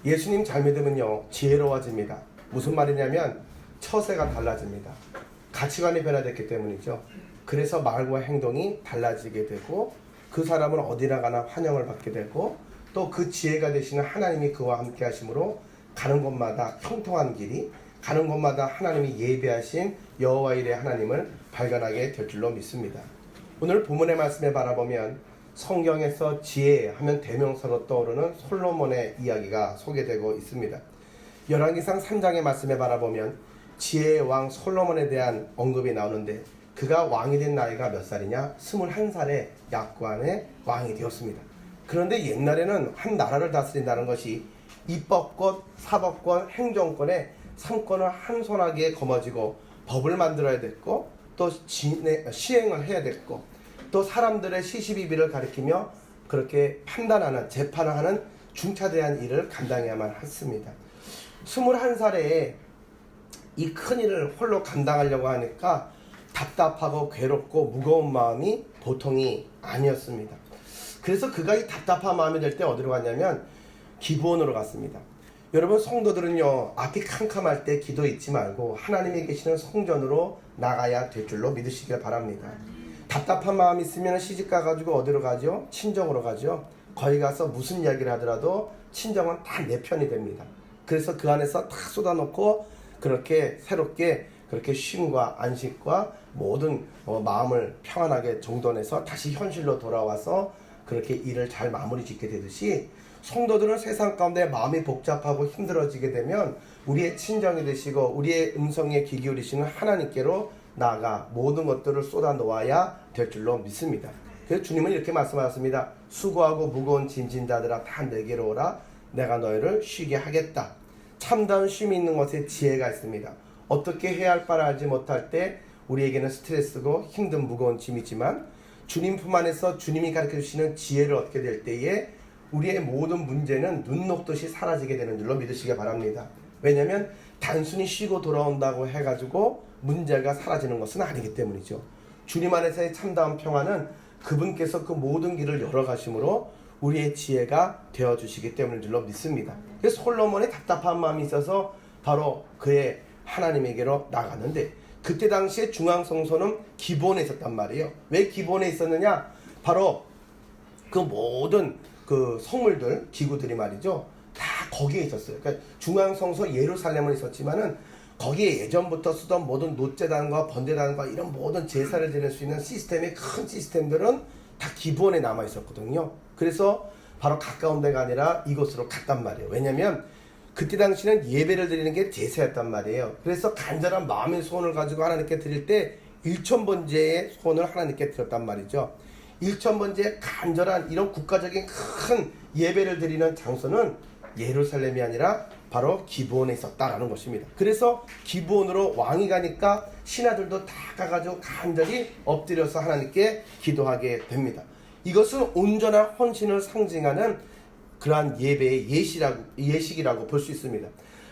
예수님 잘 믿으면요 지혜로워집니다. 무슨 말이냐면 처세가 달라집니다. 가치관이 변화됐기 때문이죠. 그래서 말과 행동이 달라지게 되고 그 사람은 어디나 가나 환영을 받게 되고 또 그 지혜가 되시는 하나님이 그와 함께 하심으로 가는 곳마다 형통한 길이, 가는 곳마다 하나님이 예비하신 여호와 일의 하나님을 발견하게 될 줄로 믿습니다. 오늘 본문의 말씀에 바라보면 성경에서 지혜 하면 대명사로 떠오르는 솔로몬의 이야기가 소개되고 있습니다. 열왕기상 3장의 말씀에 바라보면 지혜의 왕 솔로몬에 대한 언급이 나오는데 그가 왕이 된 나이가 몇 살이냐? 21살에 약관의 왕이 되었습니다. 그런데 옛날에는 한 나라를 다스린다는 것이 입법권, 사법권, 행정권의 3권을 한 손아귀에 거머쥐고 법을 만들어야 됐고 또 시행을 해야 됐고 또 사람들의 시시비비를 가리키며 그렇게 판단하는, 재판을 하는 중차대한 일을 감당해야만 했습니다. 21살에 이 큰 일을 홀로 감당하려고 하니까 답답하고 괴롭고 무거운 마음이 보통이 아니었습니다. 그래서 그가 이 답답한 마음이 될 때 어디로 갔냐면 기브온으로 갔습니다. 여러분 성도들은요 앞이 캄캄할 때 기도 잊지 말고 하나님이 계시는 성전으로 나가야 될 줄로 믿으시길 바랍니다. 답답한 마음이 있으면 시집 가가지고 어디로 가죠? 친정으로 가죠. 거기 가서 무슨 이야기를 하더라도 친정은 다 내 편이 됩니다. 그래서 그 안에서 다 쏟아놓고 그렇게 새롭게 그렇게 쉼과 안식과 모든 마음을 평안하게 정돈해서 다시 현실로 돌아와서 그렇게 일을 잘 마무리 짓게 되듯이 성도들은 세상 가운데 마음이 복잡하고 힘들어지게 되면 우리의 친정이 되시고 우리의 음성에 귀 기울이시는 하나님께로 나아가 모든 것들을 쏟아 놓아야 될 줄로 믿습니다. 그래서 주님은 이렇게 말씀하셨습니다. 수고하고 무거운 짐진 자들아 다 내게로 오라. 내가 너희를 쉬게 하겠다. 참다운 쉼이 있는 것에 지혜가 있습니다. 어떻게 해야 할 바를 알지 못할 때 우리에게는 스트레스고 힘든 무거운 짐이지만 주님 품 안에서 주님이 가르쳐 주시는 지혜를 얻게 될 때에 우리의 모든 문제는 눈 녹듯이 사라지게 되는 줄로 믿으시기 바랍니다. 왜냐하면 단순히 쉬고 돌아온다고 해가지고 문제가 사라지는 것은 아니기 때문이죠. 주님 안에서의 참다운 평안은 그분께서 그 모든 길을 열어가심으로 우리의 지혜가 되어주시기 때문인 줄로 믿습니다. 그래서 솔로몬의 답답한 마음이 있어서 바로 그의 하나님에게로 나갔는데 그때 당시에 중앙성소는 기본에 있었단 말이에요. 왜 기본에 있었느냐? 바로 그 모든 그 성물들, 기구들이 말이죠. 다 거기에 있었어요. 그러니까 중앙성소 예루살렘은 있었지만은 거기에 예전부터 쓰던 모든 노제단과 번제단과 이런 모든 제사를 드릴 수 있는 시스템의 큰 시스템들은 다 기본에 남아 있었거든요. 그래서 바로 가까운 데가 아니라 이곳으로 갔단 말이에요. 왜냐면 그때 당시는 예배를 드리는 게 제사였단 말이에요. 그래서 간절한 마음의 소원을 가지고 하나님께 드릴 때 1,000번제의 소원을 하나님께 드렸단 말이죠. 1,000번제의 간절한 이런 국가적인 큰 예배를 드리는 장소는 예루살렘이 아니라 바로 기브온에 있었다라는 것입니다. 그래서 기브온으로 왕이 가니까 신하들도 다 가가지고 간절히 엎드려서 하나님께 기도하게 됩니다. 이것은 온전한 헌신을 상징하는 그러한 예배의 예식이라고 볼 수 있습니다.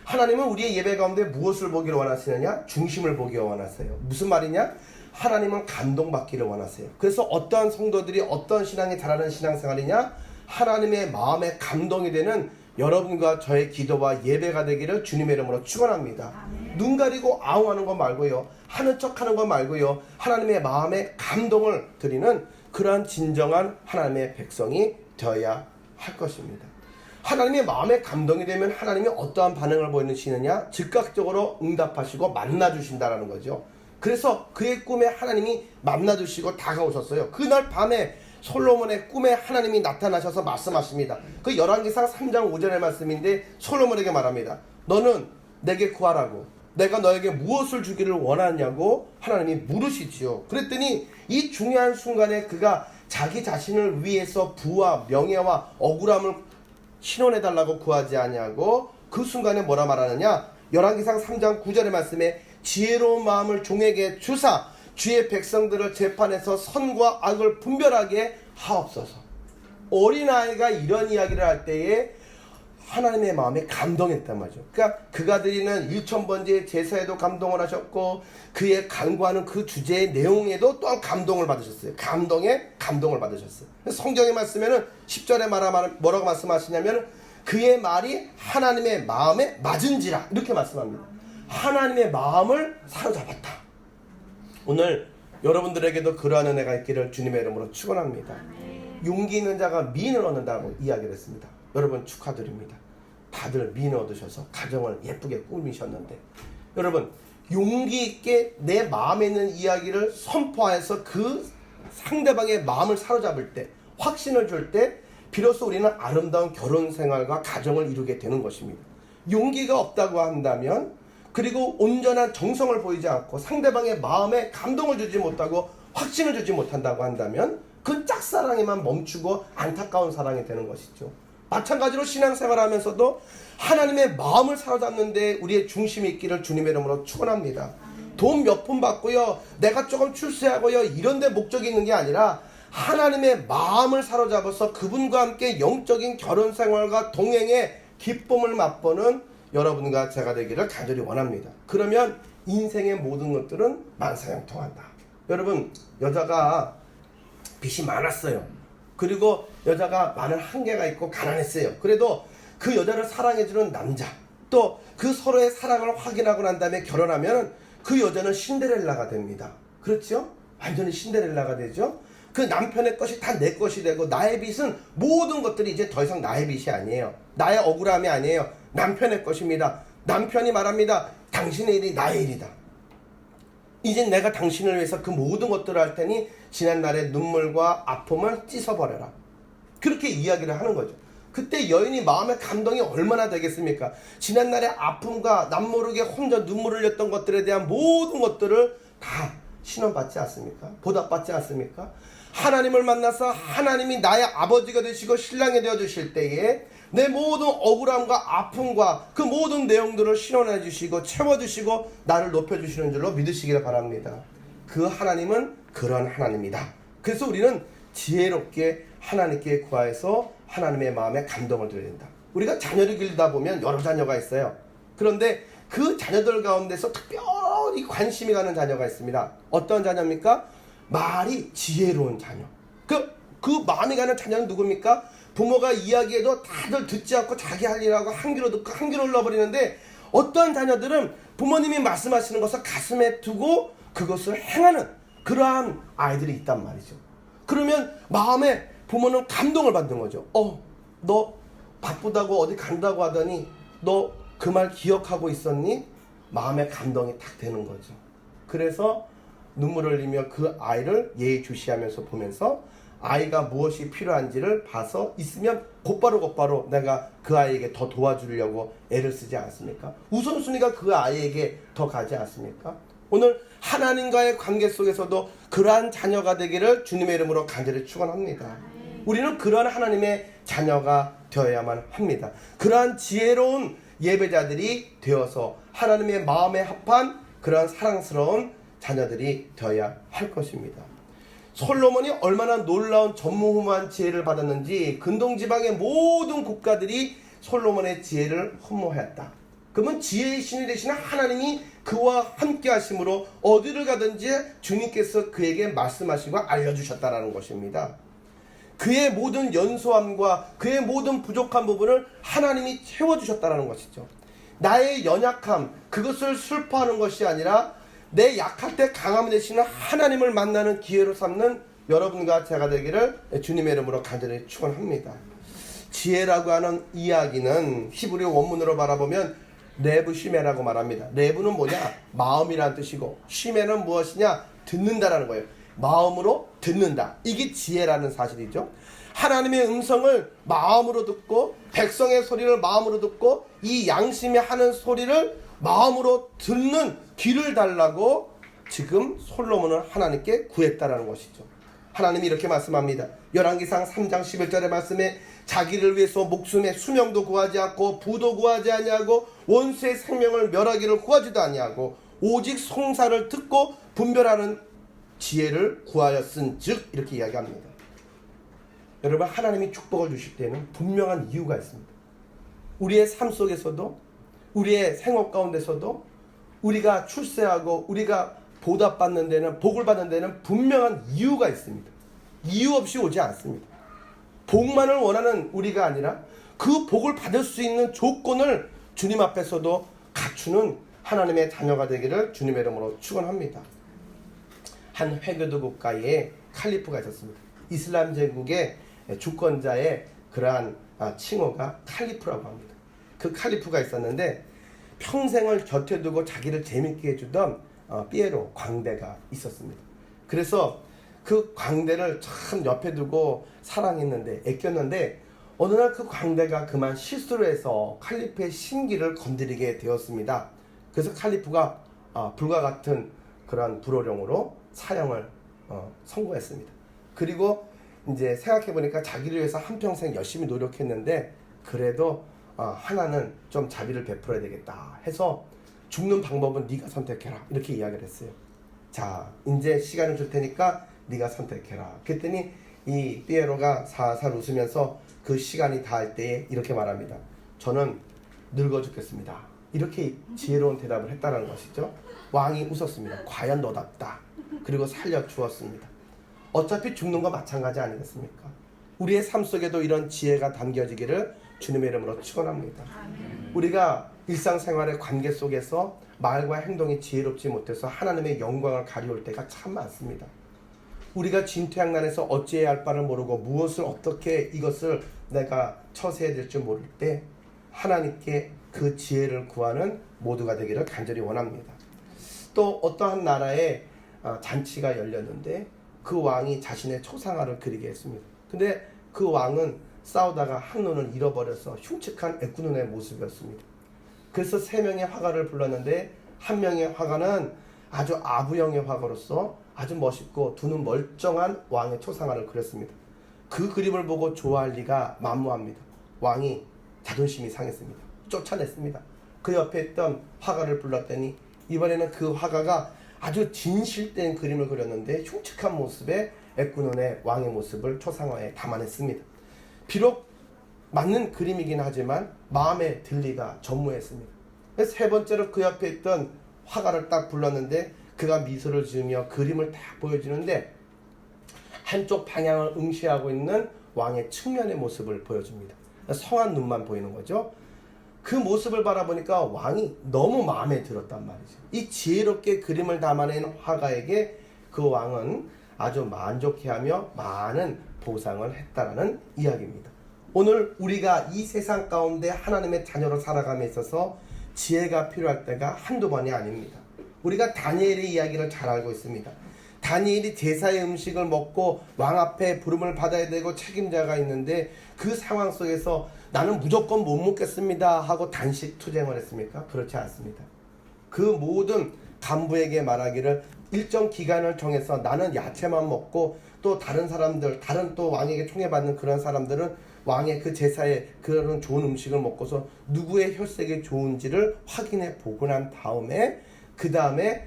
하나님은 우리의 예배 가운데 무엇을 보기를 원하시느냐? 중심을 보기를 원하세요. 무슨 말이냐? 하나님은 감동받기를 원하세요. 그래서 어떠한 성도들이 어떤 신앙이 잘하는 신앙생활이냐? 하나님의 마음에 감동이 되는 여러분과 저의 기도와 예배가 되기를 주님의 이름으로 축원합니다. 눈 가리고 아웅하는 것 말고요. 하는 척하는 것 말고요. 하나님의 마음에 감동을 드리는 그러한 진정한 하나님의 백성이 되어야 할 것입니다. 하나님의 마음에 감동이 되면 하나님이 어떠한 반응을 보이시느냐? 즉각적으로 응답하시고 만나주신다라는 거죠. 그래서 그의 꿈에 하나님이 만나주시고 다가오셨어요. 그날 밤에 솔로몬의 꿈에 하나님이 나타나셔서 말씀하십니다. 그 열왕기상 3장 5절의 말씀인데 솔로몬에게 말합니다. 너는 내게 구하라고 내가 너에게 무엇을 주기를 원하냐고 하나님이 물으시지요. 그랬더니 이 중요한 순간에 그가 자기 자신을 위해서 부와 명예와 억울함을 신원해달라고 구하지 아니하고 그 순간에 뭐라 말하느냐? 열왕기상 3장 9절의 말씀에 지혜로운 마음을 종에게 주사 주의 백성들을 재판해서 선과 악을 분별하게 하옵소서. 어린아이가 이런 이야기를 할 때에 하나님의 마음에 감동했단 말이죠. 그러니까 그가 드리는 1,000번째 제사에도 감동을 하셨고 그의 간구하는 그 주제의 내용에도 또한 감동을 받으셨어요. 감동에 감동을 받으셨어요. 성경에 말씀에는 10절에 뭐라고 말씀하시냐면 그의 말이 하나님의 마음에 맞은지라 이렇게 말씀합니다. 하나님의 마음을 사로잡았다. 오늘 여러분들에게도 그러한 은혜가 있기를 주님의 이름으로 축원합니다. 용기 있는 자가 미인을 얻는다고 이야기를 했습니다. 여러분 축하드립니다. 다들 미인을 얻으셔서 가정을 예쁘게 꾸미셨는데, 여러분 용기 있게 내 마음에 있는 이야기를 선포해서 그 상대방의 마음을 사로잡을 때, 확신을 줄 때 비로소 우리는 아름다운 결혼 생활과 가정을 이루게 되는 것입니다. 용기가 없다고 한다면, 그리고 온전한 정성을 보이지 않고 상대방의 마음에 감동을 주지 못하고 확신을 주지 못한다고 한다면 그 짝사랑에만 멈추고 안타까운 사랑이 되는 것이죠. 마찬가지로 신앙생활하면서도 하나님의 마음을 사로잡는 데 우리의 중심이 있기를 주님의 이름으로 축원합니다. 돈 몇 푼 받고요, 내가 조금 출세하고요, 이런 데 목적이 있는 게 아니라 하나님의 마음을 사로잡아서 그분과 함께 영적인 결혼생활과 동행의 기쁨을 맛보는 여러분과 제가 되기를 간절히 원합니다. 그러면 인생의 모든 것들은 만사형통한다. 여러분, 여자가 빚이 많았어요. 그리고 여자가 많은 한계가 있고 가난했어요. 그래도 그 여자를 사랑해주는 남자, 또 그 서로의 사랑을 확인하고 난 다음에 결혼하면 그 여자는 신데렐라가 됩니다. 그렇죠? 완전히 신데렐라가 되죠. 그 남편의 것이 다 내 것이 되고, 나의 빚은 모든 것들이 이제 더 이상 나의 빚이 아니에요. 나의 억울함이 아니에요. 남편의 것입니다. 남편이 말합니다. 당신의 일이 나의 일이다. 이제 내가 당신을 위해서 그 모든 것들을 할 테니 지난날의 눈물과 아픔을 씻어버려라. 그렇게 이야기를 하는 거죠. 그때 여인이 마음의 감동이 얼마나 되겠습니까? 지난날의 아픔과 남모르게 혼자 눈물을 흘렸던 것들에 대한 모든 것들을 다 신원받지 않습니까? 보답받지 않습니까? 하나님을 만나서 하나님이 나의 아버지가 되시고 신랑이 되어주실 때에 내 모든 억울함과 아픔과 그 모든 내용들을 신원해 주시고 채워주시고 나를 높여주시는 줄로 믿으시기를 바랍니다. 그 하나님은 그런 하나님이다. 그래서 우리는 지혜롭게 하나님께 구하여서 하나님의 마음에 감동을 드려야 된다. 우리가 자녀를 기르다 보면 여러 자녀가 있어요. 그런데 그 자녀들 가운데서 특별히 관심이 가는 자녀가 있습니다. 어떤 자녀입니까? 말이 지혜로운 자녀. 그 마음이 가는 자녀는 누굽니까? 부모가 이야기해도 다들 듣지 않고 자기 할 일하고 한 귀로 듣고 한 귀로 흘러버리는데, 어떤 자녀들은 부모님이 말씀하시는 것을 가슴에 두고 그것을 행하는 그러한 아이들이 있단 말이죠. 그러면 마음에 부모는 감동을 받는 거죠. 너 바쁘다고 어디 간다고 하더니 너 그 말 기억하고 있었니? 마음에 감동이 딱 되는 거죠. 그래서 눈물을 흘리며 그 아이를 예의주시하면서 보면서 아이가 무엇이 필요한지를 봐서 있으면 곧바로 내가 그 아이에게 더 도와주려고 애를 쓰지 않습니까? 우선순위가 그 아이에게 더 가지 않습니까? 오늘 하나님과의 관계 속에서도 그러한 자녀가 되기를 주님의 이름으로 간절히 축원합니다. 우리는 그러한 하나님의 자녀가 되어야만 합니다. 그러한 지혜로운 예배자들이 되어서 하나님의 마음에 합한 그러한 사랑스러운 자녀들이 되어야 할 것입니다. 솔로몬이 얼마나 놀라운 전무후무한 지혜를 받았는지 근동지방의 모든 국가들이 솔로몬의 지혜를 흠모하였다. 그러면 지혜의 신이 되시는 하나님이 그와 함께 하심으로 어디를 가든지 주님께서 그에게 말씀하시고 알려주셨다라는 것입니다. 그의 모든 연소함과 그의 모든 부족한 부분을 하나님이 채워주셨다라는 것이죠. 나의 연약함, 그것을 슬퍼하는 것이 아니라 내 약할 때 강함이 되시는 하나님을 만나는 기회로 삼는 여러분과 제가 되기를 주님의 이름으로 간절히 축원합니다. 지혜라고 하는 이야기는 히브리 원문으로 바라보면 레브 쉬메라고 말합니다. 레브는 뭐냐? 마음이라는 뜻이고, 쉬메는 무엇이냐? 듣는다라는 거예요. 마음으로 듣는다. 이게 지혜라는 사실이죠. 하나님의 음성을 마음으로 듣고, 백성의 소리를 마음으로 듣고, 이 양심이 하는 소리를 마음으로 듣는 귀를 달라고 지금 솔로몬은 하나님께 구했다라는 것이죠. 하나님이 이렇게 말씀합니다. 열왕기상 3장 11절의 말씀에 자기를 위해서 목숨의 수명도 구하지 않고 부도 구하지 아니하고 원수의 생명을 멸하기를 구하지도 아니하고 오직 송사를 듣고 분별하는 지혜를 구하였은즉, 이렇게 이야기합니다. 여러분, 하나님이 축복을 주실 때는 분명한 이유가 있습니다. 우리의 삶 속에서도, 우리의 생업 가운데서도 우리가 출세하고 우리가 보답받는 데는, 복을 받는 데는 분명한 이유가 있습니다. 이유 없이 오지 않습니다. 복만을 원하는 우리가 아니라 그 복을 받을 수 있는 조건을 주님 앞에서도 갖추는 하나님의 자녀가 되기를 주님의 이름으로 축원합니다. 한 회교도 국가에 칼리프가 있었습니다. 이슬람 제국의 주권자의 그러한 칭호가 칼리프라고 합니다. 그 칼리프가 있었는데 평생을 곁에 두고 자기를 재밌게 해주던 피에로 광대가 있었습니다. 그래서 그 광대를 참 옆에 두고 사랑했는데 애꼈는데 어느 날 그 광대가 그만 실수를 해서 칼리프의 신기를 건드리게 되었습니다. 그래서 칼리프가 불과 같은 그런 불호령으로 사형을 선고했습니다. 그리고 이제 생각해보니까 자기를 위해서 한평생 열심히 노력했는데 그래도 하나는 좀 자비를 베풀어야 되겠다 해서 죽는 방법은 네가 선택해라 이렇게 이야기를 했어요. 자, 이제 시간을 줄 테니까 네가 선택해라. 그랬더니 이 피에로가 살살 웃으면서 그 시간이 닿을 때에 이렇게 말합니다. 저는 늙어 죽겠습니다. 이렇게 지혜로운 대답을 했다는 것이죠. 왕이 웃었습니다. 과연 너답다. 그리고 살려주었습니다. 어차피 죽는 거 마찬가지 아니겠습니까? 우리의 삶 속에도 이런 지혜가 담겨지기를 주님의 이름으로 축원합니다. 우리가 일상생활의 관계 속에서 말과 행동이 지혜롭지 못해서 하나님의 영광을 가리울 때가 참 많습니다. 우리가 진퇴양난에서 어찌해야 할 바를 모르고 무엇을 어떻게 이것을 내가 처세해야 될 줄 모를 때 하나님께 그 지혜를 구하는 모두가 되기를 간절히 원합니다. 또 어떠한 나라에 잔치가 열렸는데 그 왕이 자신의 초상화를 그리게 했습니다. 근데 그 왕은 싸우다가 한 눈을 잃어버려서 흉측한 애꾸눈의 모습이었습니다. 그래서 3명의 화가를 불렀는데 한 명의 화가는 아주 아부형의 화가로서 아주 멋있고 두 눈 멀쩡한 왕의 초상화를 그렸습니다. 그 그림을 보고 좋아할 리가 만무합니다. 왕이 자존심이 상했습니다. 쫓아냈습니다. 그 옆에 있던 화가를 불렀더니 이번에는 그 화가가 아주 진실된 그림을 그렸는데 흉측한 모습의 애꾸눈의 왕의 모습을 초상화에 담아냈습니다. 비록 맞는 그림이긴 하지만 마음에 들리가 전무했습니다. 그래서 3번째로 그 옆에 있던 화가를 딱 불렀는데 그가 미소를 지으며 그림을 딱 보여주는데 한쪽 방향을 응시하고 있는 왕의 측면의 모습을 보여줍니다. 성한 눈만 보이는 거죠. 그 모습을 바라보니까 왕이 너무 마음에 들었단 말이죠. 이 지혜롭게 그림을 담아낸 화가에게 그 왕은 아주 만족해하며 많은 보상을 했다라는 이야기입니다. 오늘 우리가 이 세상 가운데 하나님의 자녀로 살아감에 있어서 지혜가 필요할 때가 한두 번이 아닙니다. 우리가 다니엘의 이야기를 잘 알고 있습니다. 다니엘이 제사의 음식을 먹고 왕 앞에 부름을 받아야 되고 책임자가 있는데 그 상황 속에서 나는 무조건 못 먹겠습니다 하고 단식 투쟁을 했습니까? 그렇지 않습니다. 그 모든 간부에게 말하기를 일정 기간을 정해서 나는 야채만 먹고 또 다른 사람들, 다른 또 왕에게 총애받는 그런 사람들은 왕의 그 제사에 그런 좋은 음식을 먹고서 누구의 혈색이 좋은지를 확인해 보고 난 다음에 그 다음에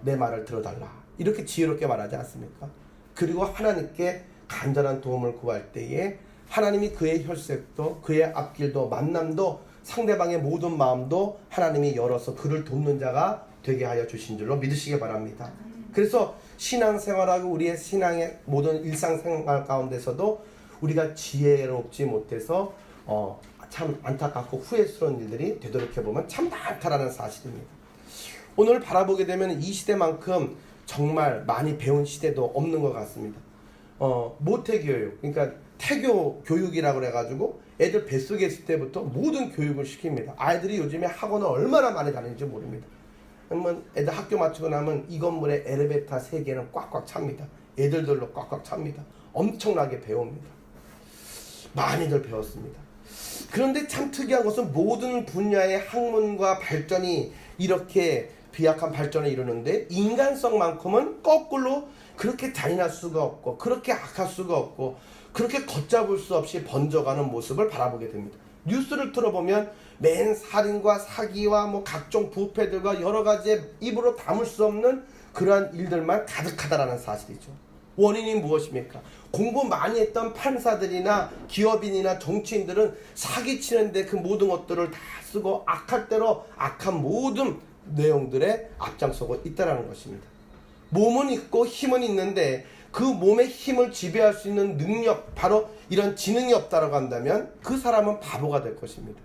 내 말을 들어달라. 이렇게 지혜롭게 말하지 않습니까? 그리고 하나님께 간절한 도움을 구할 때에 하나님이 그의 혈색도 그의 앞길도 만남도 상대방의 모든 마음도 하나님이 열어서 그를 돕는 자가 되게 하여 주신 줄로 믿으시기 바랍니다. 그래서 신앙생활하고 우리의 신앙의 모든 일상생활 가운데서도 우리가 지혜롭지 못해서 참 안타깝고 후회스러운 일들이 되돌이켜보면 참 많다라는 사실입니다. 오늘 바라보게 되면 이 시대만큼 정말 많이 배운 시대도 없는 것 같습니다. 모태교육, 그러니까 태교 교육이라고 그래가지고 애들 뱃속에 있을 때부터 모든 교육을 시킵니다. 아이들이 요즘에 학원을 얼마나 많이 다니는지 모릅니다. 그러면 애들 학교 마치고 나면 이 건물에 엘리베이터 3개는 꽉꽉 찹니다. 애들들로 꽉꽉 찹니다. 엄청나게 배웁니다. 많이들 배웠습니다. 그런데 참 특이한 것은 모든 분야의 학문과 발전이 이렇게 비약한 발전을 이루는데 인간성만큼은 거꾸로 그렇게 잔인할 수가 없고 그렇게 악할 수가 없고 그렇게 걷잡을 수 없이 번져가는 모습을 바라보게 됩니다. 뉴스를 틀어보면 맨 살인과 사기와 뭐 각종 부패들과 여러 가지의 입으로 담을 수 없는 그러한 일들만 가득하다라는 사실이죠. 원인이 무엇입니까? 공부 많이 했던 판사들이나 기업인이나 정치인들은 사기치는데 그 모든 것들을 다 쓰고 악할 대로 악한 모든 내용들에 앞장서고 있다는 것입니다. 몸은 있고 힘은 있는데 그 몸의 힘을 지배할 수 있는 능력, 바로 이런 지능이 없다라고 한다면 그 사람은 바보가 될 것입니다.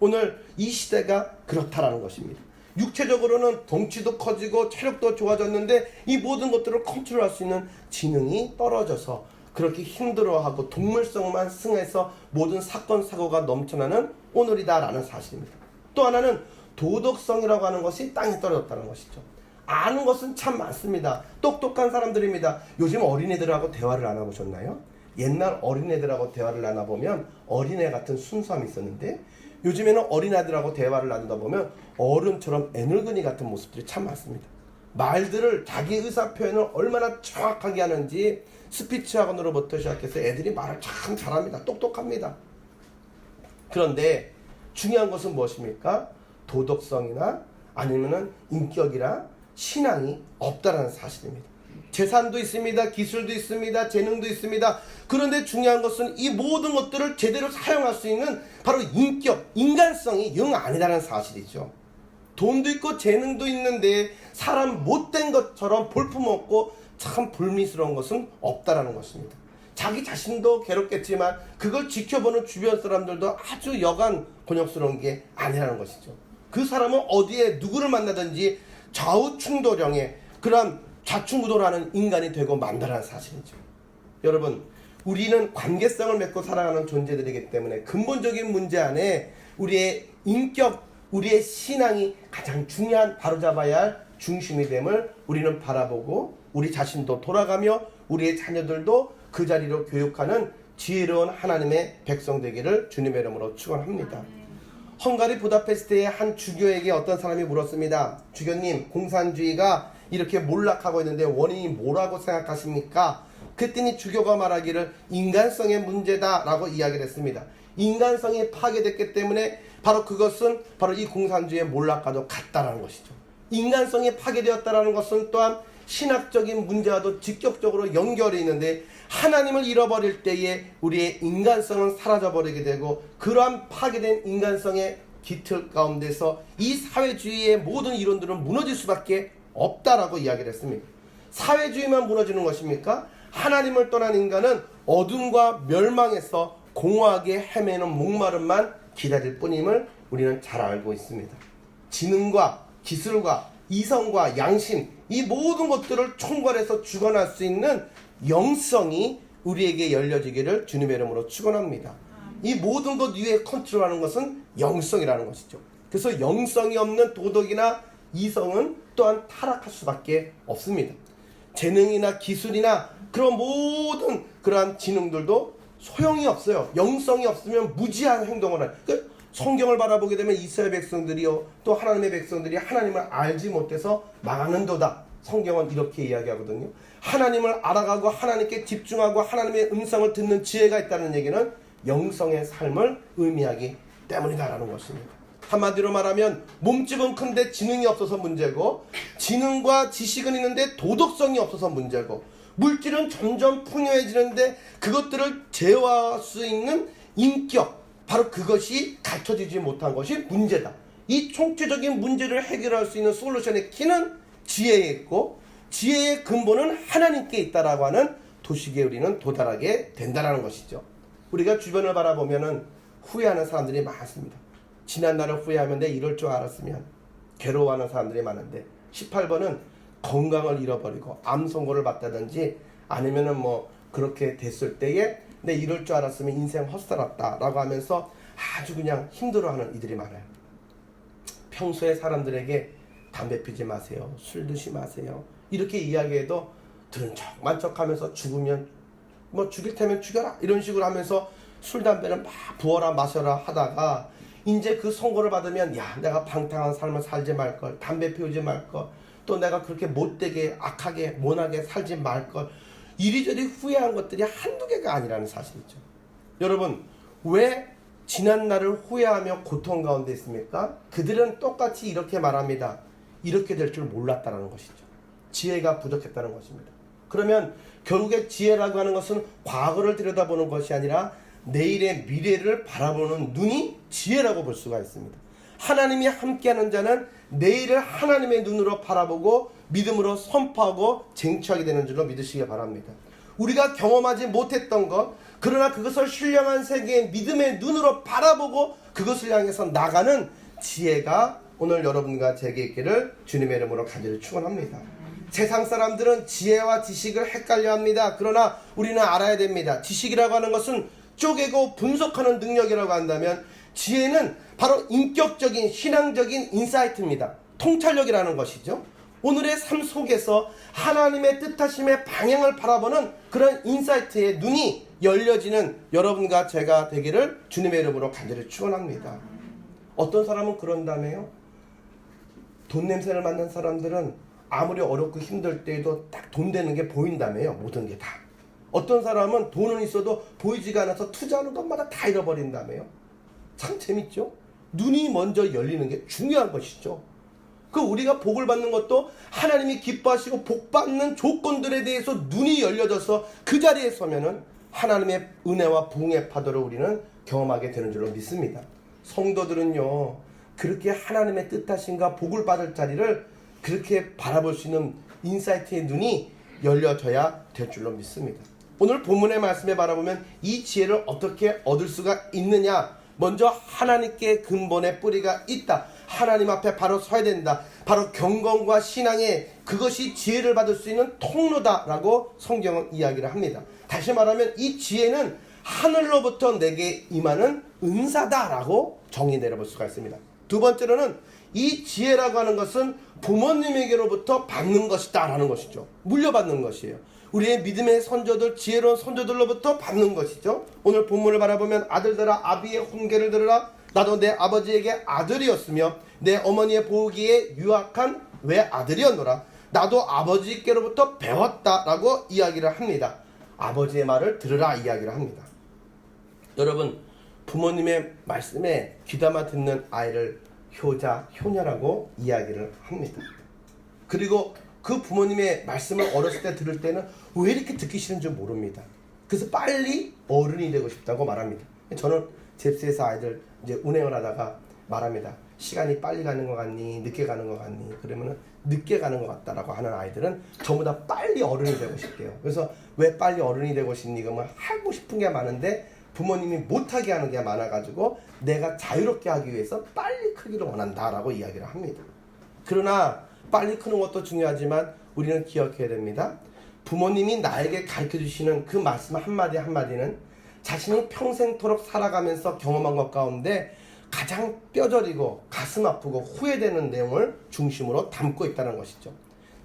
오늘 이 시대가 그렇다라는 것입니다. 육체적으로는 덩치도 커지고 체력도 좋아졌는데 이 모든 것들을 컨트롤할 수 있는 지능이 떨어져서 그렇게 힘들어하고 동물성만 승해서 모든 사건 사고가 넘쳐나는 오늘이다라는 사실입니다. 또 하나는 도덕성이라고 하는 것이 땅에 떨어졌다는 것이죠. 아는 것은 참 많습니다. 똑똑한 사람들입니다. 요즘 어린애들하고 대화를 안 해보셨나요? 옛날 어린애들하고 대화를 나눠보면 어린애 같은 순수함이 있었는데 요즘에는 어린아이들하고 대화를 나누다 보면 어른처럼 애늙은이 같은 모습들이 참 많습니다. 말들을 자기 의사 표현을 얼마나 정확하게 하는지 스피치 학원으로부터 시작해서 애들이 말을 참 잘합니다. 똑똑합니다. 그런데 중요한 것은 무엇입니까? 도덕성이나 아니면은 인격이나 신앙이 없다라는 사실입니다. 재산도 있습니다. 기술도 있습니다. 재능도 있습니다. 그런데 중요한 것은 이 모든 것들을 제대로 사용할 수 있는 바로 인격, 인간성이 영 아니라는 사실이죠. 돈도 있고 재능도 있는데 사람 못된 것처럼 볼품없고 참 불미스러운 것은 없다라는 것입니다. 자기 자신도 괴롭겠지만 그걸 지켜보는 주변 사람들도 아주 여간 곤욕스러운 게 아니라는 것이죠. 그 사람은 어디에 누구를 만나든지 좌우충돌형의 그런 좌충우돌하는 인간이 되고 만다라는 사실이죠. 여러분, 우리는 관계성을 맺고 살아가는 존재들이기 때문에 근본적인 문제 안에 우리의 인격, 우리의 신앙이 가장 중요한 바로잡아야 할 중심이 됨을 우리는 바라보고 우리 자신도 돌아가며 우리의 자녀들도 그 자리로 교육하는 지혜로운 하나님의 백성 되기를 주님의 이름으로 축원합니다. 헝가리 부다페스트의 한 주교에게 어떤 사람이 물었습니다. 주교님, 공산주의가 이렇게 몰락하고 있는데 원인이 뭐라고 생각하십니까? 그랬더니 주교가 말하기를 인간성의 문제다 라고 이야기를 했습니다. 인간성이 파괴됐기 때문에 바로 그것은 바로 이 공산주의의 몰락과도 같다라는 것이죠. 인간성이 파괴되었다라는 것은 또한 신학적인 문제와도 직접적으로 연결이 있는데 하나님을 잃어버릴 때에 우리의 인간성은 사라져버리게 되고 그러한 파괴된 인간성의 기틀 가운데서 이 사회주의의 모든 이론들은 무너질 수밖에 없다라고 이야기를 했습니다. 사회주의만 무너지는 것입니까? 하나님을 떠난 인간은 어둠과 멸망에서 공허하게 헤매는 목마름만 기다릴 뿐임을 우리는 잘 알고 있습니다. 지능과 기술과 이성과 양심, 이 모든 것들을 총괄해서 주관할 수 있는 영성이 우리에게 열려지기를 주님의 이름으로 축원합니다. 이 모든 것 위에 컨트롤하는 것은 영성이라는 것이죠. 그래서 영성이 없는 도덕이나 이성은 또한 타락할 수밖에 없습니다. 재능이나 기술이나 그런 모든 그러한 지능들도 소용이 없어요. 영성이 없으면 무지한 행동을 해요. 성경을 바라보게 되면 이스라엘 백성들이요 또 하나님의 백성들이 하나님을 알지 못해서 망하는도다. 성경은 이렇게 이야기하거든요. 하나님을 알아가고 하나님께 집중하고 하나님의 음성을 듣는 지혜가 있다는 얘기는 영성의 삶을 의미하기 때문이다라는 것입니다. 한마디로 말하면 몸집은 큰데 지능이 없어서 문제고 지능과 지식은 있는데 도덕성이 없어서 문제고 물질은 점점 풍요해지는데 그것들을 제어할 수 있는 인격, 바로 그것이 갖춰지지 못한 것이 문제다. 이 총체적인 문제를 해결할 수 있는 솔루션의 키는 지혜에 있고 지혜의 근본은 하나님께 있다라고 하는 도식에 우리는 도달하게 된다는 것이죠. 우리가 주변을 바라보면 후회하는 사람들이 많습니다. 지난 날을 후회하면 내 이럴 줄 알았으면 괴로워하는 사람들이 많은데 18번은 건강을 잃어버리고 암 선고를 받다든지 아니면은 뭐 그렇게 됐을 때에 내 이럴 줄 알았으면 인생 헛살았다 라고 하면서 아주 그냥 힘들어하는 이들이 많아요. 평소에 사람들에게 담배 피지 마세요, 술 드시 마세요 이렇게 이야기해도 들은 척만 척하면서 죽으면 뭐 죽일 테면 죽여라 이런 식으로 하면서 술 담배는 막 부어라 마셔라 하다가 이제 그 선고를 받으면 야 내가 방탕한 삶을 살지 말걸, 담배 피우지 말걸, 또 내가 그렇게 못되게 악하게 모나게 살지 말걸, 이리저리 후회한 것들이 한두 개가 아니라는 사실이죠. 여러분, 왜 지난 날을 후회하며 고통 가운데 있습니까? 그들은 똑같이 이렇게 말합니다. 이렇게 될 줄 몰랐다는 것이죠. 지혜가 부족했다는 것입니다. 그러면 결국에 지혜라고 하는 것은 과거를 들여다보는 것이 아니라 내일의 미래를 바라보는 눈이 지혜라고 볼 수가 있습니다. 하나님이 함께하는 자는 내일을 하나님의 눈으로 바라보고 믿음으로 선포하고 쟁취하게 되는 줄로 믿으시기 바랍니다. 우리가 경험하지 못했던 것, 그러나 그것을 신령한 세계의 믿음의 눈으로 바라보고 그것을 향해서 나가는 지혜가 오늘 여러분과 제게 있기를 주님의 이름으로 간절히 축원합니다. 세상 사람들은 지혜와 지식을 헷갈려합니다. 그러나 우리는 알아야 됩니다. 지식이라고 하는 것은 쪼개고 분석하는 능력이라고 한다면, 지혜는 바로 인격적인 신앙적인 인사이트입니다. 통찰력이라는 것이죠. 오늘의 삶 속에서 하나님의 뜻하심의 방향을 바라보는 그런 인사이트의 눈이 열려지는 여러분과 제가 되기를 주님의 이름으로 간절히 축원합니다. 어떤 사람은 그런다며요. 돈 냄새를 맡는 사람들은 아무리 어렵고 힘들 때에도 딱 돈 되는 게 보인다며요. 모든 게 다. 어떤 사람은 돈은 있어도 보이지가 않아서 투자하는 것마다 다 잃어버린다며요. 참 재밌죠? 눈이 먼저 열리는 게 중요한 것이죠. 그 우리가 복을 받는 것도 하나님이 기뻐하시고 복 받는 조건들에 대해서 눈이 열려져서 그 자리에 서면은 하나님의 은혜와 부흥의 파도를 우리는 경험하게 되는 줄로 믿습니다. 성도들은요, 그렇게 하나님의 뜻하심과 복을 받을 자리를 그렇게 바라볼 수 있는 인사이트의 눈이 열려져야 될 줄로 믿습니다. 오늘 본문의 말씀에 바라보면 이 지혜를 어떻게 얻을 수가 있느냐? 먼저 하나님께 근본의 뿌리가 있다. 하나님 앞에 바로 서야 된다. 바로 경건과 신앙의 그것이 지혜를 받을 수 있는 통로다라고 성경은 이야기를 합니다. 다시 말하면 이 지혜는 하늘로부터 내게 임하는 은사다라고 정의 내려볼 수가 있습니다. 두 번째로는 이 지혜라고 하는 것은 부모님에게로부터 받는 것이다 라는 것이죠. 물려받는 것이에요. 우리의 믿음의 선조들, 지혜로운 선조들로부터 받는 것이죠. 오늘 본문을 바라보면 아들들아 아비의 훈계를 들으라. 나도 내 아버지에게 아들이었으며 내 어머니의 보기에 유학한 외아들이었노라. 나도 아버지께로부터 배웠다라고 이야기를 합니다. 아버지의 말을 들으라 이야기를 합니다. 여러분, 부모님의 말씀에 귀담아 듣는 아이를 효자, 효녀라고 이야기를 합니다. 그리고 그 부모님의 말씀을 어렸을 때 들을 때는 왜 이렇게 듣기 싫은지 모릅니다. 그래서 빨리 어른이 되고 싶다고 말합니다. 저는 잽스에서 아이들 이제 운행을 하다가 말합니다. 시간이 빨리 가는 것 같니? 늦게 가는 것 같니? 그러면은 늦게 가는 것 같다라고 하는 아이들은 전부 다 빨리 어른이 되고 싶대요. 그래서 왜 빨리 어른이 되고 싶니? 그러면 하고 싶은 게 많은데 부모님이 못하게 하는 게 많아가지고 내가 자유롭게 하기 위해서 빨리 크기를 원한다라고 이야기를 합니다. 그러나 빨리 크는 것도 중요하지만 우리는 기억해야 됩니다. 부모님이 나에게 가르쳐주시는 그 말씀 한마디 한마디는 자신이 평생토록 살아가면서 경험한 것 가운데 가장 뼈저리고 가슴 아프고 후회되는 내용을 중심으로 담고 있다는 것이죠.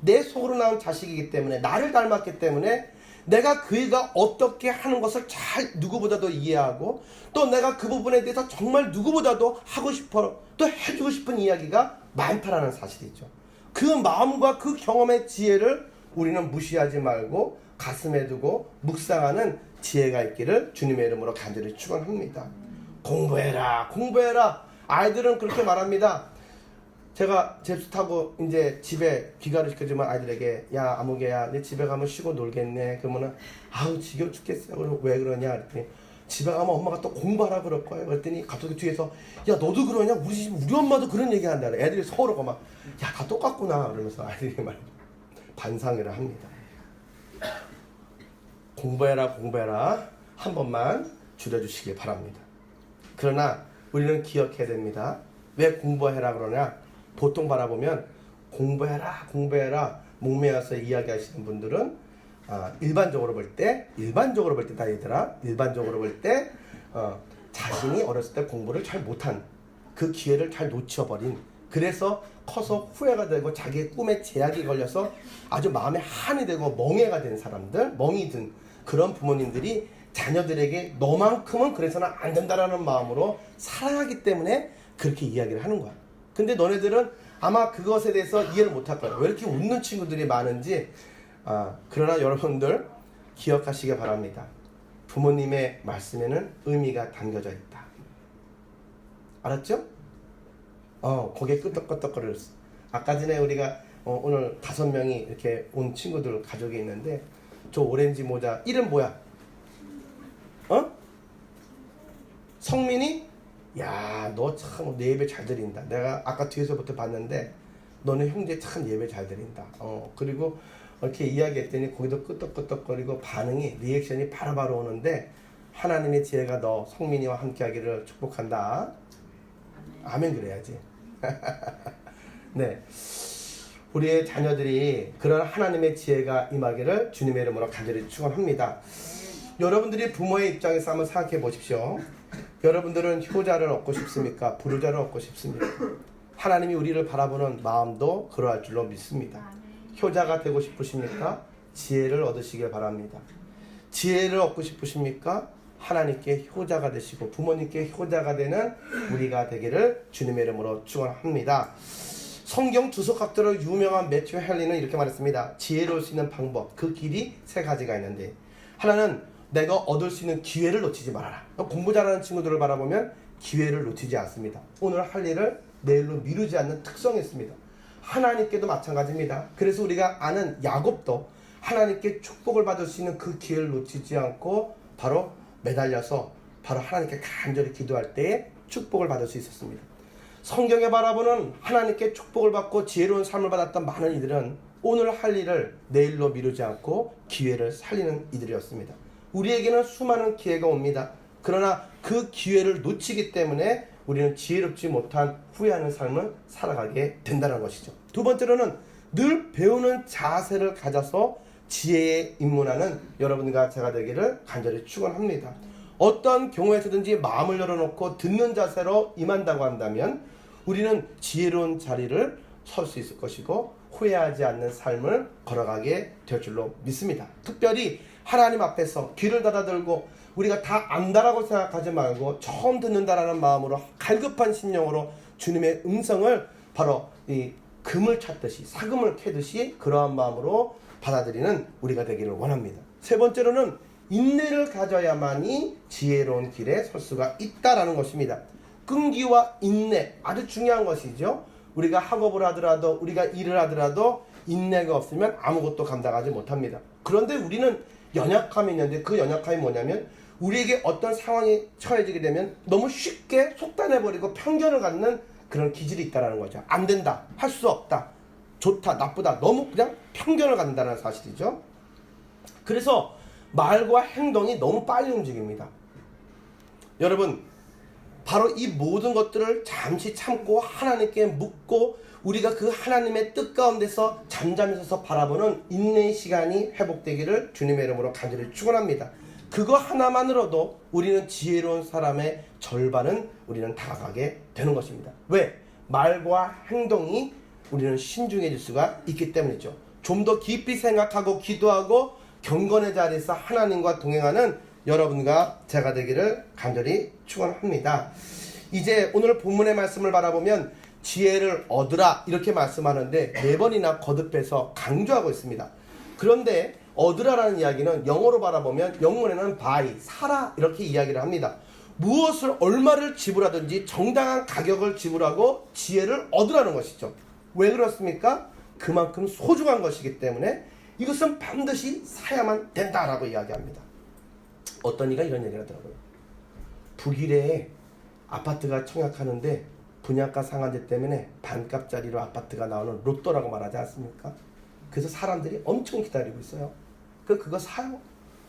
내 속으로 나온 자식이기 때문에, 나를 닮았기 때문에 내가 그이가 어떻게 하는 것을 잘 누구보다도 이해하고 또 내가 그 부분에 대해서 정말 누구보다도 하고 싶어 또 해주고 싶은 이야기가 많다라는 사실이죠. 그 마음과 그 경험의 지혜를 우리는 무시하지 말고 가슴에 두고 묵상하는 지혜가 있기를 주님의 이름으로 간절히 축원합니다. 공부해라, 공부해라. 아이들은 그렇게 말합니다. 제가 잽스 타고 이제 집에 귀가를 시켜주면 아이들에게, 야 아무개야 내 집에 가면 쉬고 놀겠네. 그러면은 아우 지겨워 죽겠어. 왜 그러냐 그랬더니 집에 가면 엄마가 또 공부하라 그럴 거예요. 그랬더니 갑자기 뒤에서 야 너도 그러냐? 우리 엄마도 그런 얘기 한다. 애들이 서로 막 야 다 똑같구나 그러면서 아이들이 말 반상회를 합니다. 공부해라 공부해라 한 번만 줄여주시기 바랍니다. 그러나 우리는 기억해야 됩니다. 왜 공부해라 그러냐? 보통 바라보면 공부해라 공부해라 목매어서 이야기하시는 분들은 일반적으로 볼 때 다 얘들아 일반적으로 볼 때 자신이 어렸을 때 공부를 잘 못한 그 기회를 잘 놓쳐버린, 그래서 커서 후회가 되고 자기의 꿈에 제약이 걸려서 아주 마음에 한이 되고 멍해가 된 사람들, 멍이 든 그런 부모님들이 자녀들에게 너만큼은 그래서는 안 된다라는 마음으로 사랑하기 때문에 그렇게 이야기를 하는 거야. 근데 너네들은 아마 그것에 대해서 이해를 못할 거야. 왜 이렇게 웃는 친구들이 많은지. 그러나 여러분들 기억하시기 바랍니다. 부모님의 말씀에는 의미가 담겨져 있다. 알았죠? 고개 끄덕끄덕거렸어. 아까 전에 우리가 오늘 5명이 이렇게 온 친구들 가족이 있는데 저 오렌지 모자 이름 뭐야? 성민이? 야, 너 참 내 예배 잘 드린다. 내가 아까 뒤에서부터 봤는데 너는 형제 참 예배 잘 드린다. 그리고 이렇게 이야기했더니 거기도 끄떡끄떡거리고 반응이 리액션이 바로바로 오는데 하나님의 지혜가 너 성민이와 함께하기를 축복한다. 아멘 그래야지. 네, 우리의 자녀들이 그런 하나님의 지혜가 임하기를 주님의 이름으로 간절히 축원합니다. 여러분들이 부모의 입장에서 한번 생각해 보십시오. 여러분들은 효자를 얻고 싶습니까? 불효자를 얻고 싶습니까? 하나님이 우리를 바라보는 마음도 그러할 줄로 믿습니다. 효자가 되고 싶으십니까? 지혜를 얻으시길 바랍니다. 지혜를 얻고 싶으십니까? 하나님께 효자가 되시고 부모님께 효자가 되는 우리가 되기를 주님의 이름으로 축원합니다. 성경 주석학자로 유명한 매튜 헨리는 이렇게 말했습니다. 지혜로울 수 있는 방법, 그 길이 세 가지가 있는데 하나는 내가 얻을 수 있는 기회를 놓치지 말아라. 공부 잘하는 친구들을 바라보면 기회를 놓치지 않습니다. 오늘 할 일을 내일로 미루지 않는 특성이 있습니다. 하나님께도 마찬가지입니다. 그래서 우리가 아는 야곱도 하나님께 축복을 받을 수 있는 그 기회를 놓치지 않고 바로 매달려서 바로 하나님께 간절히 기도할 때에 축복을 받을 수 있었습니다. 성경에 바라보는 하나님께 축복을 받고 지혜로운 삶을 받았던 많은 이들은 오늘 할 일을 내일로 미루지 않고 기회를 살리는 이들이었습니다. 우리에게는 수많은 기회가 옵니다. 그러나 그 기회를 놓치기 때문에 우리는 지혜롭지 못한 후회하는 삶을 살아가게 된다는 것이죠. 두 번째로는 늘 배우는 자세를 가져서 지혜에 입문하는 여러분과 제가 되기를 간절히 축원합니다. 어떤 경우에서든지 마음을 열어놓고 듣는 자세로 임한다고 한다면 우리는 지혜로운 자리를 설 수 있을 것이고 후회하지 않는 삶을 걸어가게 될 줄로 믿습니다. 특별히 하나님 앞에서 귀를 닫아들고 우리가 다 안다라고 생각하지 말고 처음 듣는다라는 마음으로 갈급한 심령으로 주님의 음성을 바로 이 금을 찾듯이 사금을 캐듯이 그러한 마음으로 받아들이는 우리가 되기를 원합니다. 세 번째로는 인내를 가져야만이 지혜로운 길에 설 수가 있다라는 것입니다. 끈기와 인내 아주 중요한 것이죠. 우리가 학업을 하더라도 우리가 일을 하더라도 인내가 없으면 아무것도 감당하지 못합니다. 그런데 우리는 연약함이 있는데 그 연약함이 뭐냐면 우리에게 어떤 상황이 처해지게 되면 너무 쉽게 속단해버리고 편견을 갖는 그런 기질이 있다는 거죠. 안 된다, 할 수 없다, 좋다, 나쁘다, 너무 그냥 편견을 갖는다는 사실이죠. 그래서 말과 행동이 너무 빨리 움직입니다. 여러분, 바로 이 모든 것들을 잠시 참고 하나님께 묻고 우리가 그 하나님의 뜻 가운데서 잠잠히 서서 바라보는 인내의 시간이 회복되기를 주님의 이름으로 간절히 축원합니다. 그거 하나만으로도 우리는 지혜로운 사람의 절반은 우리는 다가가게 되는 것입니다. 왜? 말과 행동이 우리는 신중해질 수가 있기 때문이죠. 좀 더 깊이 생각하고 기도하고 경건의 자리에서 하나님과 동행하는 여러분과 제가 되기를 간절히 축원합니다. 이제 오늘 본문의 말씀을 바라보면 지혜를 얻으라 이렇게 말씀하는데 4번이나 거듭해서 강조하고 있습니다. 그런데 얻으라라는 이야기는 영어로 바라보면 영문에는 buy, 사라 이렇게 이야기를 합니다. 무엇을 얼마를 지불하든지 정당한 가격을 지불하고 지혜를 얻으라는 것이죠. 왜 그렇습니까? 그만큼 소중한 것이기 때문에 이것은 반드시 사야만 된다라고 이야기합니다. 어떤 이가 이런 얘기를 하더라고요. 북일에 아파트가 청약하는데 분양가 상한제 때문에 반값짜리로 아파트가 나오는 로또라고 말하지 않습니까? 그래서 사람들이 엄청 기다리고 있어요. 그거 사요.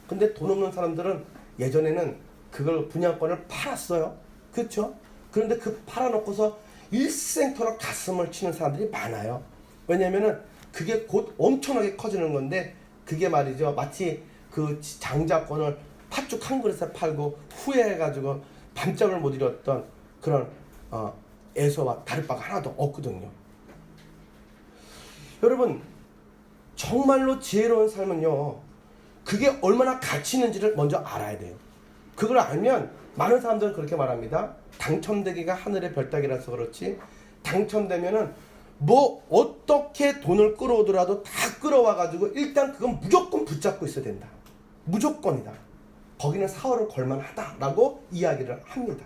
근데 돈 없는 사람들은 예전에는 그걸 분양권을 팔았어요. 그렇죠? 그런데 그 팔아놓고서 일생토록 가슴을 치는 사람들이 많아요. 왜냐면은 그게 곧 엄청나게 커지는 건데 그게 말이죠. 마치 그 장자권을 팥죽 한 그릇에 팔고 후회해가지고 밤잠을 못 이뤘던 그런 애서와 다를 바가 하나도 없거든요. 여러분, 정말로 지혜로운 삶은요, 그게 얼마나 가치 있는지를 먼저 알아야 돼요. 그걸 알면 많은 사람들은 그렇게 말합니다. 당첨되기가 하늘의 별 따기라서 그렇지 당첨되면은 뭐 어떻게 돈을 끌어오더라도 다 끌어와가지고 일단 그건 무조건 붙잡고 있어야 된다. 무조건이다. 거기는 사활을 걸만하다라고 이야기를 합니다.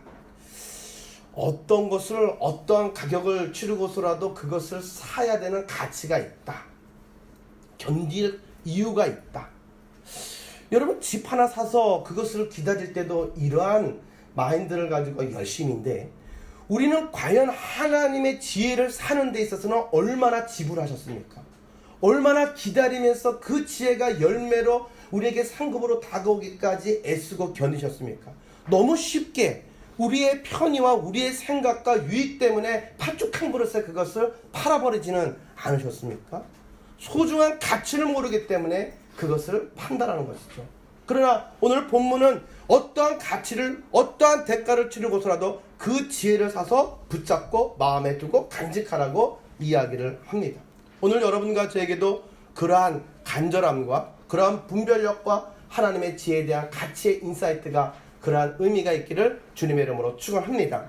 어떤 것을 어떠한 가격을 치르고서라도 그것을 사야 되는 가치가 있다. 견딜 이유가 있다. 여러분, 집 하나 사서 그것을 기다릴 때도 이러한 마인드를 가지고 열심인데 우리는 과연 하나님의 지혜를 사는 데 있어서는 얼마나 지불하셨습니까? 얼마나 기다리면서 그 지혜가 열매로 우리에게 상급으로 다가오기까지 애쓰고 견디셨습니까? 너무 쉽게 우리의 편의와 우리의 생각과 유익 때문에 팥죽 한 그릇에 그것을 팔아버리지는 않으셨습니까? 소중한 가치를 모르기 때문에 그것을 판단하는 것이죠. 그러나 오늘 본문은 어떠한 가치를, 어떠한 대가를 치르고서라도 그 지혜를 사서 붙잡고 마음에 두고 간직하라고 이야기를 합니다. 오늘 여러분과 저에게도 그러한 간절함과 그러한 분별력과 하나님의 지혜에 대한 가치의 인사이트가 그러한 의미가 있기를 주님의 이름으로 축원합니다.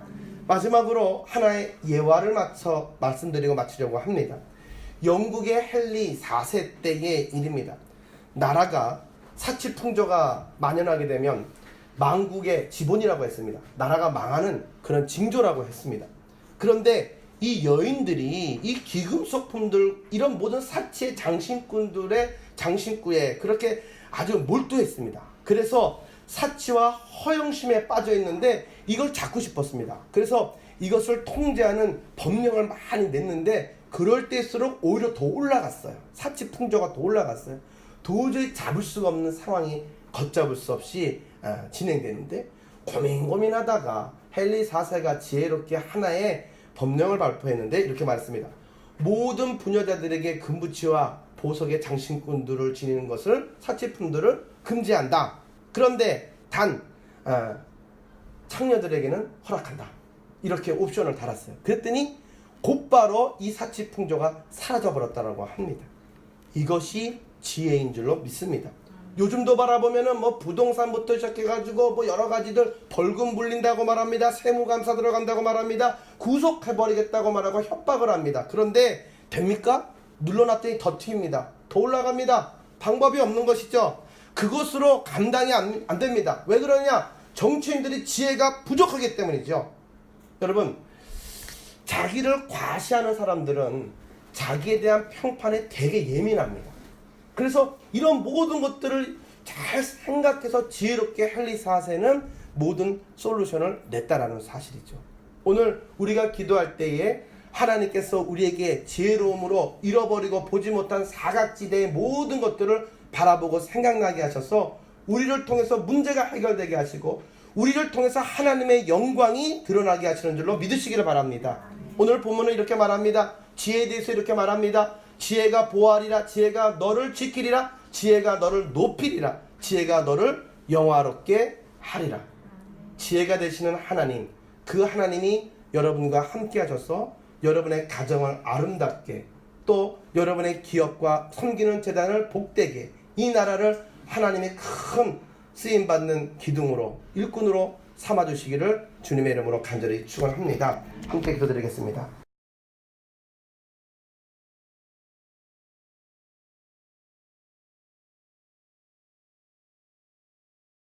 마지막으로 하나의 예화를 맞춰 말씀드리고 마치려고 합니다. 영국의 헨리 4세 때의 일입니다. 나라가 사치풍조가 만연하게 되면 망국의 지본이라고 했습니다. 나라가 망하는 그런 징조라고 했습니다. 그런데 이 여인들이 이 귀금속품들 이런 모든 사치의 장신꾼들의 장신구에 그렇게 아주 몰두했습니다. 그래서 사치와 허영심에 빠져 있는데 이걸 잡고 싶었습니다. 그래서 이것을 통제하는 법령을 많이 냈는데 그럴 때일수록 오히려 더 올라갔어요. 사치 풍조가 더 올라갔어요. 도저히 잡을 수가 없는 상황이 걷잡을 수 없이 진행되는데 고민하다가 헨리 4세가 지혜롭게 하나의 법령을 발표했는데 이렇게 말했습니다. 모든 부녀자들에게 금부치와 보석의 장신꾼들을 지니는 것을 사치품들을 금지한다. 그런데 단 창녀들에게는 허락한다. 이렇게 옵션을 달았어요. 그랬더니 곧바로 이 사치풍조가 사라져버렸다고 합니다. 이것이 지혜인 줄로 믿습니다. 요즘도 바라보면은 뭐 부동산부터 시작해가지고 뭐 여러 가지들 벌금 물린다고 말합니다. 세무감사 들어간다고 말합니다. 구속해버리겠다고 말하고 협박을 합니다. 그런데 됩니까? 눌러놨더니 더 튀깁니다. 더 올라갑니다. 방법이 없는 것이죠. 그것으로 감당이 안 됩니다. 왜 그러냐? 정치인들이 지혜가 부족하기 때문이죠. 여러분, 자기를 과시하는 사람들은 자기에 대한 평판에 되게 예민합니다. 그래서 이런 모든 것들을 잘 생각해서 지혜롭게 헨리 4세는 모든 솔루션을 냈다라는 사실이죠. 오늘 우리가 기도할 때에 하나님께서 우리에게 지혜로움으로 잃어버리고 보지 못한 사각지대의 모든 것들을 바라보고 생각나게 하셔서 우리를 통해서 문제가 해결되게 하시고 우리를 통해서 하나님의 영광이 드러나게 하시는 줄로 믿으시기를 바랍니다. 오늘 본문은 이렇게 말합니다. 지혜에 대해서 이렇게 말합니다. 지혜가 보아리라. 지혜가 너를 지키리라. 지혜가 너를 높이리라. 지혜가 너를 영화롭게 하리라. 지혜가 되시는 하나님, 그 하나님이 여러분과 함께 하셔서 여러분의 가정을 아름답게, 또 여러분의 기업과 섬기는 재단을 복되게, 이 나라를 하나님의 큰 쓰임받는 기둥으로, 일꾼으로 삼아주시기를 주님의 이름으로 간절히 축원합니다. 함께 기도드리겠습니다.